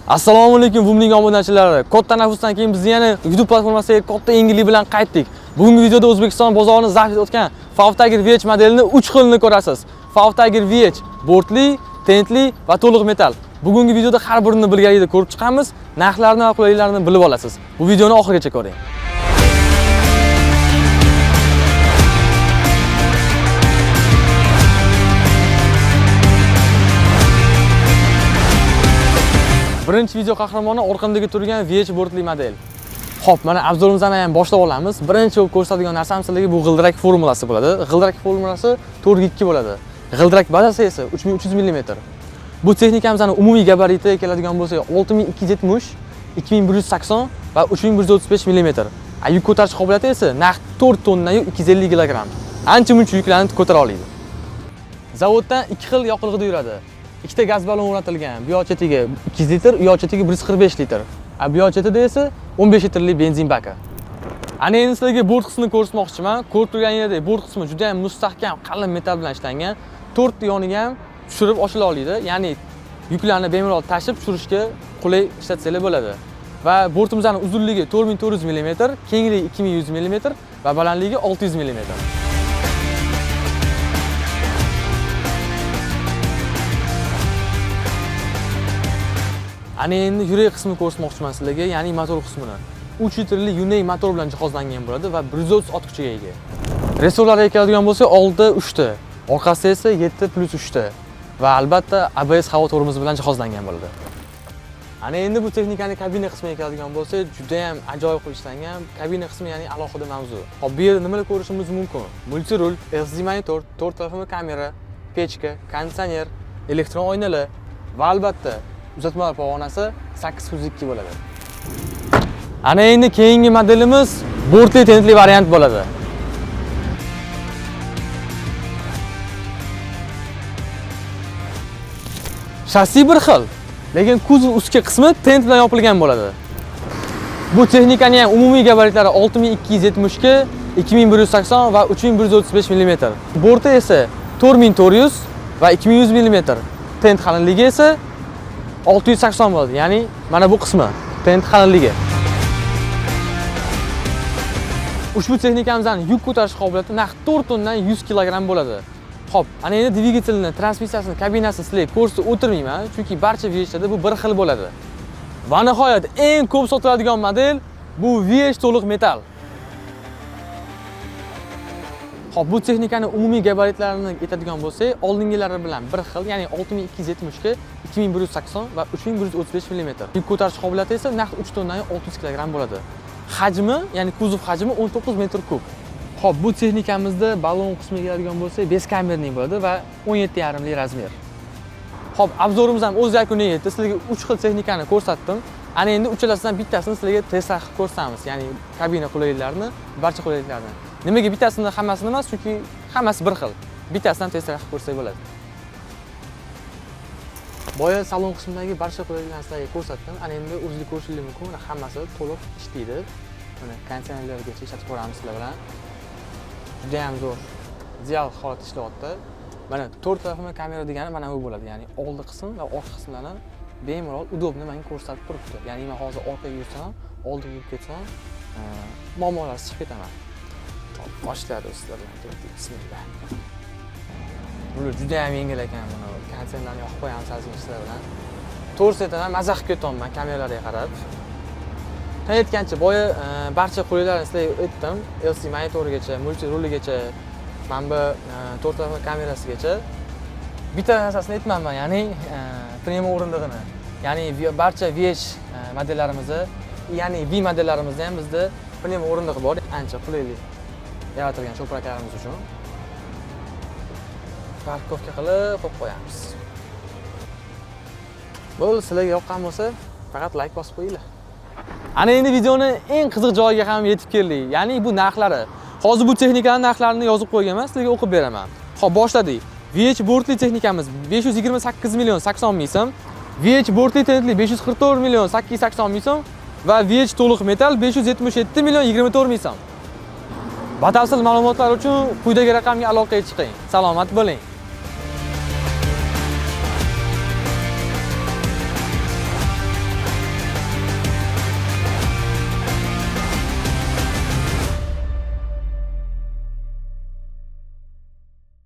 Assalomu alaykum Vumning obunachilari. Katta nafasdan keyin biz yana YouTube platformasiga katta yangilik bilan qaytdik. Bugungi videoda O'zbekiston bozorini zabt etgan Fav Tiger VH modelini 3 xilini ko'rasiz. Fav Tiger VH bortli, tentli va to'liq metal. Bugungi videoda har birini bilganingizda ko'rib chiqamiz, narxlarini va qulayliklarini bilib olasiz. Bu videoni oxirigacha ko'ring. Birinchi video qahramoni orqamdagi turgan VH bortli model. Xo'p, mana obzorimizni ham boshlab olamiz. Birinchi bo'lib ko'rsatadigan narsam sizlarga bu g'ildirak formulasi bo'ladi. G'ildirak formulasi 4x2 bo'ladi. G'ildirak bazasi esa 3300 mm. Bu texnikamizning umumiy gabariti keladigan bo'lsa 6270, 2180 va 3135 mm. Yuk ko'tarish qobiliyati esa naq 4 tonna 250 kg. Ancha-muncha yuklarni ko'tara oladi. Zavoddan 2 xil yoqilg'ida yuradi. Ikkita gaz ballon o'rnatilgan. Bu yoq chetiga 200 litr, u yoq chetiga 145 litr. Bu yoq chetida esa 15 litrli benzin baki. Ana endi sizlarga bort qismini ko'rsatmoqchiman. Ko'rib turganingizdek, bort qismi juda ham mustahkam, qalin metal bilan ishlangan. 4 yoniga ham tushirib ochila oladi. Ya'ni yuklarni bemalol tashib tushirishga qulay ishlatsanglar bo'ladi. Va bortimizning uzunligi 4400 mm, kengligi 2100 mm va balandligi 600 mm. Ana endi yurak qismini ko'rsatmoqchiman sizlarga, ya'ni motor qismini. 3 litrli Yunay motor bilan jihozlangan bo'ladi va 130 ot kuchiga ega. Resorlarga keladigan bo'lsa, oldi 3 ta, orqasida esa 7 + 3 ta va albatta ABS havo tormozi bilan jihozlangan bo'ladi. Ana endi bu texnikaning kabina qismiga keladigan bo'lsa, juda ham ajoyib qilib ishlangan. Kabina qismi ya'ni alohida mavzu. Hop, bu yerda nimalar ko'rishimiz mumkin? Multirul, LCD monitor, 4 taraflama kamera, pechka, konditsioner, elektron oynalar va albatta uzatmalar pog'onasi 802 bo'ladi. Ana endi keyingi modelimiz bortli tentli variant bo'ladi. Shassi bir xil, lekin kuzov ustki qismi tent bilan yopilgan bo'ladi. Bu texnikaning ham umumiy gabaritlari 6272, 2180 va 3135 mm. Borti esa 4400 va 2100 mm. Tent qalinligi esa 680 bo'ladi. Ya'ni mana bu qismi tent qalinligi. Ushbu texnikamizning yuk ko'tarish qobiliyati naq 4 tonnadan 100 kg bo'ladi. Xo'p, ana endi dvigatelni, transmissiyasini, kabinasini sizlarga ko'rsatib o'tirmayman, chunki barcha VH'larda bu bir xil bo'ladi. Va nihoyat eng ko'p sotiladigan model bu VH to'liq metal. Xo'p, bu texnikaning umumiy gabaritlarini aytadigan bo'lsak, oldingilari bilan bir xil, ya'ni 6270 ga 2180 va 3135 mm. Yuk ko'tarish qobiliyati esa naq 3 tonnadan 600 kg bo'ladi. Hajmi, ya'ni kuzov hajmi 19 metr kub. Xo'p, bu texnikamizda ballon qismiga keladigan bo'lsa, 5 kamerning bo'ladi va 17,5 li razmer. Xo'p, obzorimiz ham o'z yakuniga yetdi. Sizlarga 3 xil texnikani ko'rsatdim. Ana endi uchalasidan bittasini sizlarga test qilib ko'rsatamiz, ya'ni kabina qulayliklarini, barcha qulayliklarni. Nimaga bittasini hammasini emas, chunki hammasi bir xil. Bittasidan test qilib ko'rsak bo'ladi. Boya salon qismidagi barcha qulayliklarni sizlarga ko'rsatdim. Ana endi o'zingiz ko'rishingiz mumkin, hammasi to'liq ishlaydi. Mana konditsionerlargacha ishlatib ko'ramiz sizlar bilan. Juda ham zo'r. Ideal holatda ishlayapti. Mana 4 taraflama kamera degani mana bu bo'ladi. Ya'ni oldi qism va orqa qismlarni bemalol udobni menga ko'rsatib turibdi. Ya'ni men hozir orqaga yursam, oldiga yurib ketsam, muammolar chiqib ketaman. Boshlaydi sizlar bilan. Bismillah. Bu juda ham yengil ekan buni. Konditsionerlarni yoqib qo'yamiz hozir sizlar bilan. To'g'risidan maza qilib ketaman kameralarga qarab. Aytgancha boya barcha qulayliklarni sizlarga aytdim. LCD monitorigacha, multiruligacha, mana bu 4 taraflama kamerasigacha. Bitta narsasini aytmayman, ya'ni premium o'rindig'ini. Ya'ni barcha VH modellarimizda, ya'ni V modellarimizda ham bizda premium o'rindig'i bor. Ancha qulaylik yaratilgan cho'praklarimiz uchun. Parkovka qilib qo'yib qo'yamiz. Bo'ldi, sizlarga yoqqan bo'lsa, faqat like bosib qo'yinglar. Ana endi videoni eng qiziq joyiga ham yetib keldik. Ya'ni bu narxlari. Hozir bu texnikaning narxlarini yozib qo'yganman, sizlarga o'qib beraman. Xo'p, boshladik. VH bortli texnikamiz 528 million 80 ming so'm, VH bortli tentli 544 million 880 ming so'm va VH to'liq metal 577 million 24 ming so'm. Batafsil ma'lumotlar uchun quyidagi raqamga aloqaga chiqing. Salomat bo'ling.